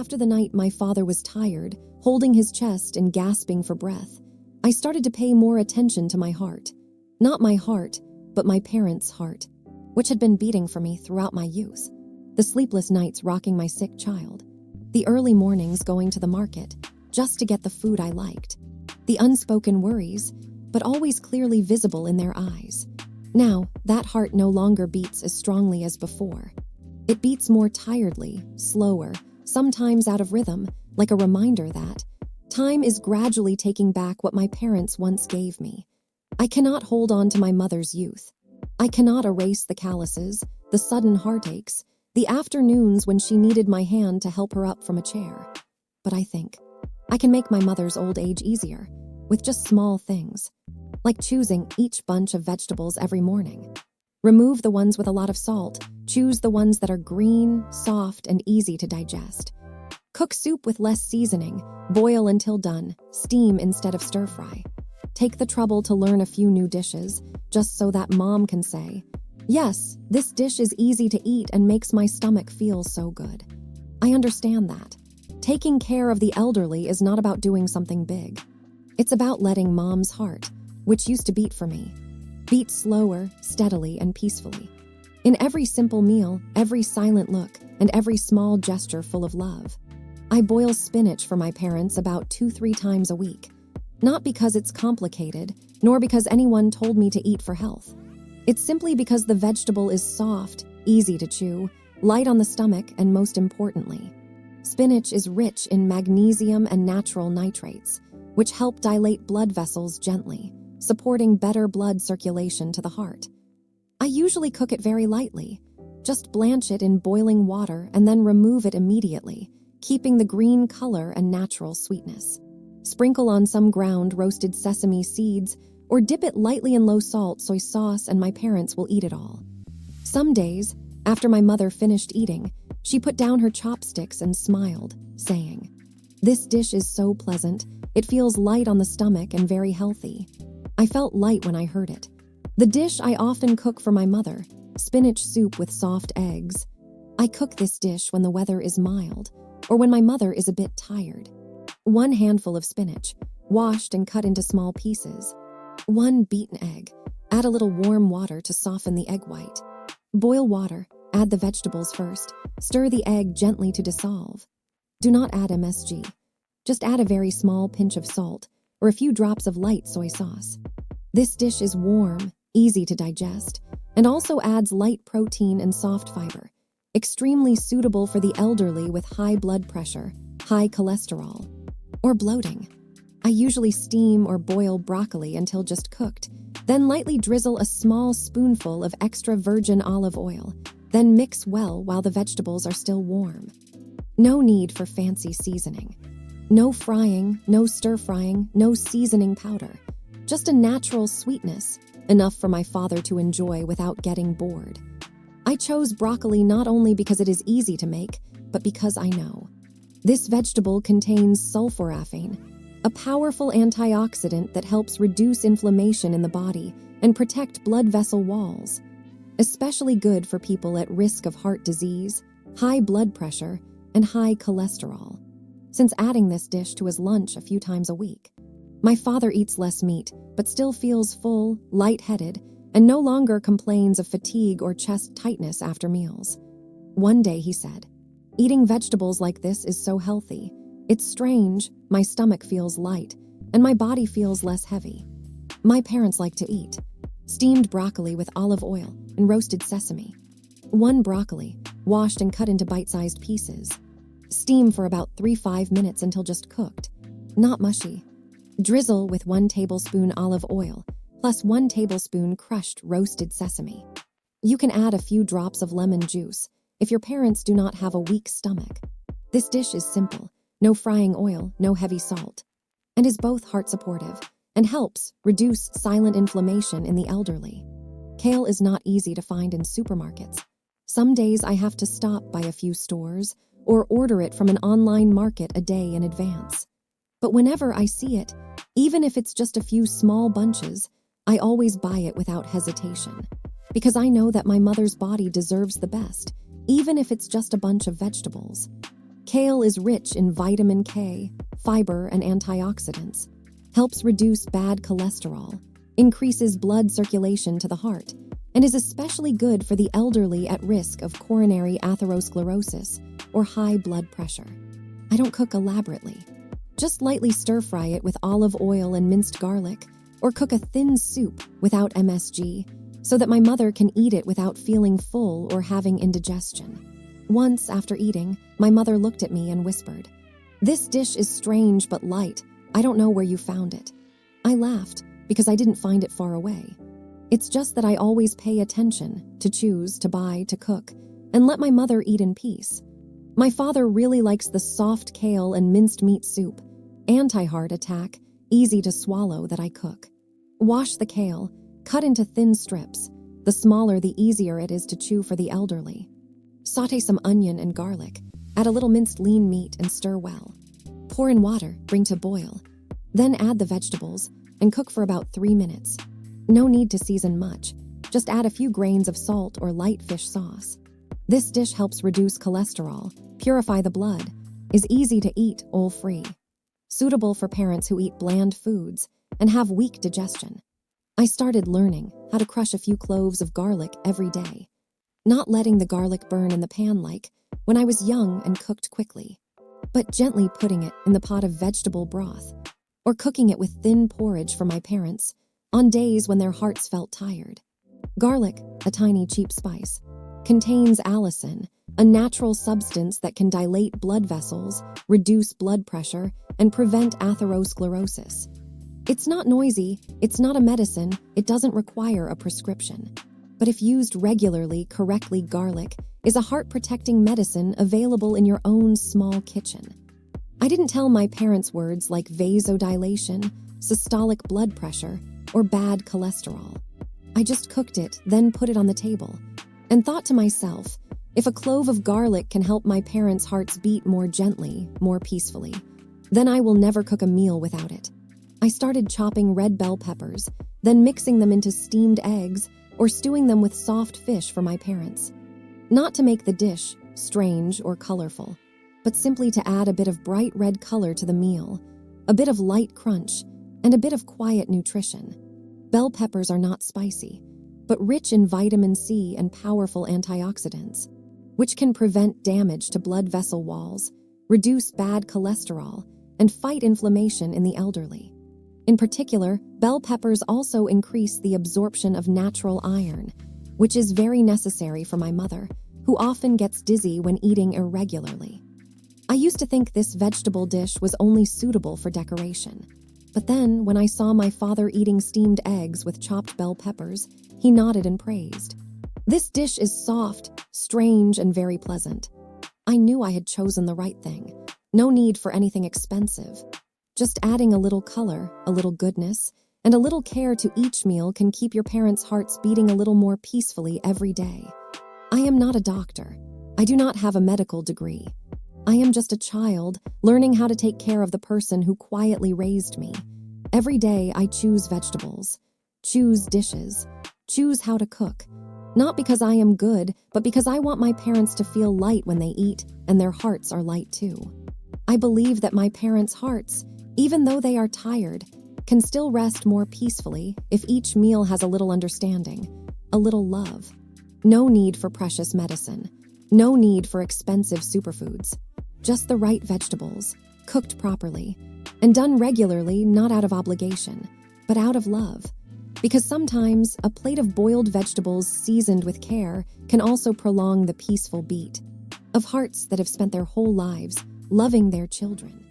after the night my father was tired, holding his chest and gasping for breath, I started to pay more attention to my heart. Not my heart, but my parents' heart, which had been beating for me throughout my youth. The sleepless nights rocking my sick child. The early mornings going to the market, just to get the food I liked. The unspoken worries, but always clearly visible in their eyes. Now, that heart no longer beats as strongly as before. It beats more tiredly, slower, sometimes out of rhythm, like a reminder that time is gradually taking back what my parents once gave me. I cannot hold on to my mother's youth. I cannot erase the calluses, the sudden heartaches, the afternoons when she needed my hand to help her up from a chair. But I think I can make my mother's old age easier, with just small things, like choosing each bunch of vegetables every morning. Remove the ones with a lot of salt, choose the ones that are green, soft, and easy to digest. Cook soup with less seasoning, boil until done, steam instead of stir-fry. Take the trouble to learn a few new dishes, just so that mom can say, "Yes, this dish is easy to eat and makes my stomach feel so good." I understand that. Taking care of the elderly is not about doing something big. It's about letting mom's heart, which used to beat for me, beat slower, steadily, and peacefully. In every simple meal, every silent look, and every small gesture full of love. I boil spinach for my parents about 2-3 times a week. Not because it's complicated, nor because anyone told me to eat for health. It's simply because the vegetable is soft, easy to chew, light on the stomach, and most importantly, spinach is rich in magnesium and natural nitrates, which help dilate blood vessels gently, supporting better blood circulation to the heart. I usually cook it very lightly. Just blanch it in boiling water and then remove it immediately, keeping the green color and natural sweetness. Sprinkle on some ground roasted sesame seeds or dip it lightly in low-salt soy sauce and my parents will eat it all. Some days, after my mother finished eating, she put down her chopsticks and smiled, saying, "This dish is so pleasant, it feels light on the stomach and very healthy." I felt light when I heard it. The dish I often cook for my mother, spinach soup with soft eggs. I cook this dish when the weather is mild, or when my mother is a bit tired. 1 handful of spinach, washed and cut into small pieces. 1 beaten egg. Add a little warm water to soften the egg white. Boil water, add the vegetables first. Stir the egg gently to dissolve. Do not add MSG. Just add a very small pinch of salt or a few drops of light soy sauce. This dish is warm, easy to digest, and also adds light protein and soft fiber. Extremely suitable for the elderly with high blood pressure, high cholesterol, or bloating. I usually steam or boil broccoli until just cooked, then lightly drizzle a small spoonful of extra virgin olive oil, then mix well while the vegetables are still warm. No need for fancy seasoning. No frying, no stir-frying, no seasoning powder. Just a natural sweetness, enough for my father to enjoy without getting bored. I chose broccoli not only because it is easy to make, but because I know. This vegetable contains sulforaphane, a powerful antioxidant that helps reduce inflammation in the body and protect blood vessel walls. Especially good for people at risk of heart disease, high blood pressure, and high cholesterol. Since adding this dish to his lunch a few times a week, my father eats less meat, but still feels full, lightheaded, and no longer complains of fatigue or chest tightness after meals. One day he said, "Eating vegetables like this is so healthy. It's strange, my stomach feels light, and my body feels less heavy." My parents like to eat steamed broccoli with olive oil and roasted sesame. 1 broccoli, washed and cut into bite-sized pieces. Steam for about 3-5 minutes until just cooked, not mushy. Drizzle with 1 tablespoon olive oil, plus 1 tablespoon crushed roasted sesame. You can add a few drops of lemon juice if your parents do not have a weak stomach. This dish is simple, no frying oil, no heavy salt, and is both heart-supportive and helps reduce silent inflammation in the elderly. Kale is not easy to find in supermarkets. Some days I have to stop by a few stores or order it from an online market a day in advance. But whenever I see it, even if it's just a few small bunches, I always buy it without hesitation. Because I know that my mother's body deserves the best, even if it's just a bunch of vegetables. Kale is rich in vitamin K, fiber, and antioxidants, helps reduce bad cholesterol, increases blood circulation to the heart, and is especially good for the elderly at risk of coronary atherosclerosis or high blood pressure. I don't cook elaborately. Just lightly stir-fry it with olive oil and minced garlic, or cook a thin soup without MSG, so that my mother can eat it without feeling full or having indigestion. Once, after eating, my mother looked at me and whispered, "This dish is strange but light. I don't know where you found it." I laughed because I didn't find it far away. It's just that I always pay attention to choose, to buy, to cook, and let my mother eat in peace. My father really likes the soft kale and minced meat soup, anti-heart attack, easy to swallow that I cook. Wash the kale, cut into thin strips. The smaller, the easier it is to chew for the elderly. Sauté some onion and garlic, add a little minced lean meat and stir well. Pour in water, bring to boil. Then add the vegetables and cook for about 3 minutes. No need to season much, just add a few grains of salt or light fish sauce. This dish helps reduce cholesterol, purify the blood, is easy to eat oil-free, suitable for parents who eat bland foods and have weak digestion. I started learning how to crush a few cloves of garlic every day, not letting the garlic burn in the pan like when I was young and cooked quickly, but gently putting it in the pot of vegetable broth or cooking it with thin porridge for my parents on days when their hearts felt tired. Garlic, a tiny cheap spice, contains allicin, a natural substance that can dilate blood vessels, reduce blood pressure, and prevent atherosclerosis. It's not noisy, it's not a medicine, it doesn't require a prescription. But if used regularly, correctly, garlic is a heart-protecting medicine available in your own small kitchen. I didn't tell my parents words like vasodilation, systolic blood pressure, or bad cholesterol. I just cooked it, then put it on the table, and thought to myself, if a clove of garlic can help my parents' hearts beat more gently, more peacefully, then I will never cook a meal without it. I started chopping red bell peppers, then mixing them into steamed eggs or stewing them with soft fish for my parents. Not to make the dish strange or colorful, but simply to add a bit of bright red color to the meal, a bit of light crunch, and a bit of quiet nutrition. Bell peppers are not spicy, but rich in vitamin C and powerful antioxidants, which can prevent damage to blood vessel walls, reduce bad cholesterol, and fight inflammation in the elderly. In particular, bell peppers also increase the absorption of natural iron, which is very necessary for my mother, who often gets dizzy when eating irregularly. I used to think this vegetable dish was only suitable for decoration. But then, when I saw my father eating steamed eggs with chopped bell peppers, he nodded and praised. This dish is soft, strange, and very pleasant. I knew I had chosen the right thing. No need for anything expensive. Just adding a little color, a little goodness, and a little care to each meal can keep your parents' hearts beating a little more peacefully every day. I am not a doctor. I do not have a medical degree. I am just a child learning how to take care of the person who quietly raised me. Every day I choose vegetables, choose dishes, choose how to cook. Not because I am good, but because I want my parents to feel light when they eat, and their hearts are light too. I believe that my parents' hearts, even though they are tired, can still rest more peacefully if each meal has a little understanding, a little love. No need for precious medicine. No need for expensive superfoods. Just the right vegetables, cooked properly, and done regularly, not out of obligation, but out of love. Because sometimes a plate of boiled vegetables seasoned with care can also prolong the peaceful beat of hearts that have spent their whole lives loving their children.